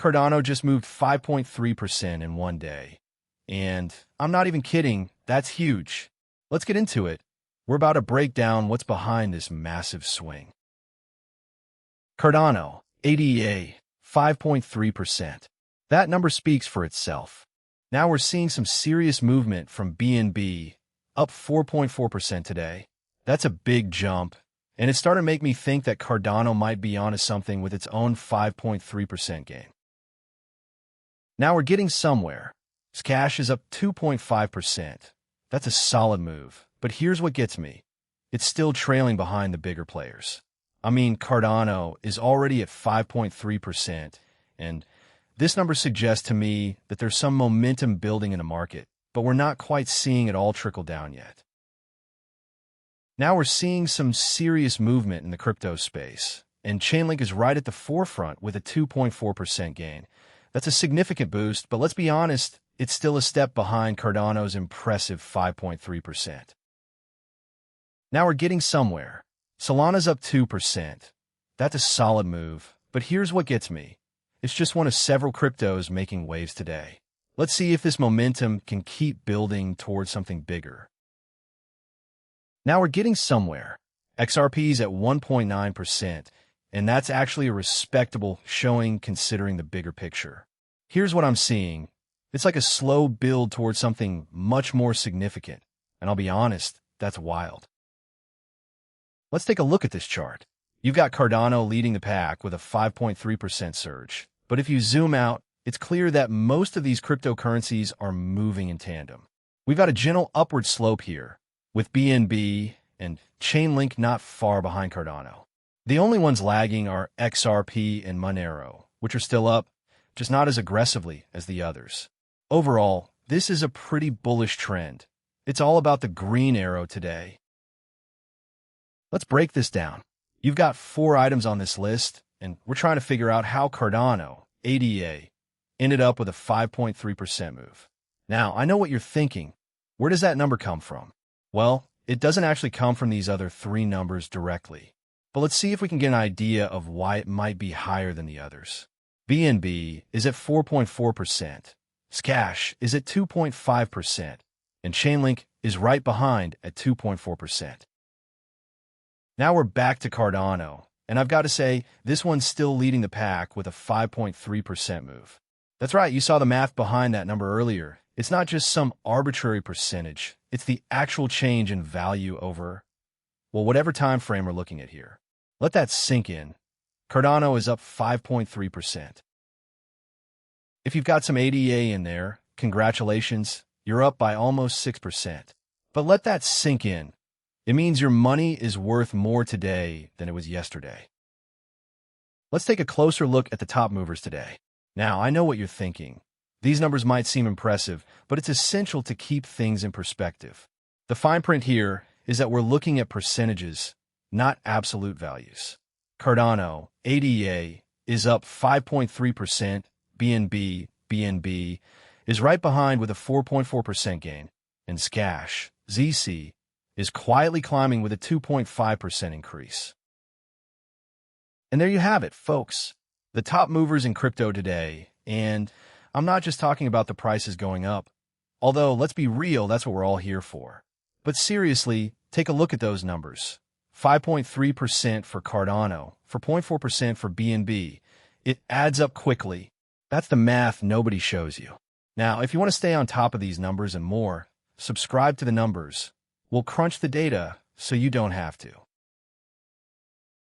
Cardano just moved 5.3% in one day. And I'm not even kidding, that's huge. Let's get into it. We're about to break down what's behind this massive swing. Cardano, ADA, 5.3%. That number speaks for itself. Now we're seeing some serious movement from BNB, up 4.4% today. That's a big jump, and it started to make me think that Cardano might be onto something with its own 5.3% gain. Now we're getting somewhere. Cash is up 2.5%. That's a solid move, but here's what gets me. It's still trailing behind the bigger players. I mean, Cardano is already at 5.3%, and this number suggests to me that there's some momentum building in the market, but we're not quite seeing it all trickle down yet. Now we're seeing some serious movement in the crypto space, and Chainlink is right at the forefront with a 2.4% gain. That's a significant boost, but let's be honest, it's still a step behind Cardano's impressive 5.3%. Now we're getting somewhere. Solana's up 2%. That's a solid move, but here's what gets me. It's just one of several cryptos making waves today. Let's see if this momentum can keep building towards something bigger. Now we're getting somewhere. XRP's at 1.9%, and that's actually a respectable showing considering the bigger picture. Here's what I'm seeing. It's like a slow build towards something much more significant, and I'll be honest, that's wild. Let's take a look at this chart. You've got Cardano leading the pack with a 5.3% surge, but if you zoom out, it's clear that most of these cryptocurrencies are moving in tandem. We've got a gentle upward slope here, with BNB and Chainlink not far behind Cardano. The only ones lagging are XRP and Monero, which are still up, just not as aggressively as the others. Overall, this is a pretty bullish trend. It's all about the green arrow today. Let's break this down. You've got 4 items on this list, and we're trying to figure out how Cardano, ADA, ended up with a 5.3% move. Now, I know what you're thinking. Where does that number come from? Well, it doesn't actually come from these other 3 numbers directly. But let's see if we can get an idea of why it might be higher than the others. BNB is at 4.4%. Cash is at 2.5%. And Chainlink is right behind at 2.4%. Now we're back to Cardano, and I've got to say, this one's still leading the pack with a 5.3% move. That's right, you saw the math behind that number earlier. It's not just some arbitrary percentage, it's the actual change in value over, well, whatever time frame we're looking at here. Let that sink in. Cardano is up 5.3%. If you've got some ADA in there, congratulations, you're up by almost 6%. But let that sink in. It means your money is worth more today than it was yesterday. Let's take a closer look at the top movers today. Now, I know what you're thinking. These numbers might seem impressive, but it's essential to keep things in perspective. The fine print here is that we're looking at percentages, not absolute values. Cardano, ADA, is up 5.3%. BNB is right behind with a 4.4% gain. And Cash, ZC, is quietly climbing with a 2.5% increase. And there you have it, folks. The top movers in crypto today, and I'm not just talking about the prices going up, although let's be real, that's what we're all here for. But seriously, take a look at those numbers. 5.3% for Cardano, 4.4% for BNB. It adds up quickly. That's the math nobody shows you. Now, if you want to stay on top of these numbers and more, subscribe to The Numbers. We'll crunch the data so you don't have to.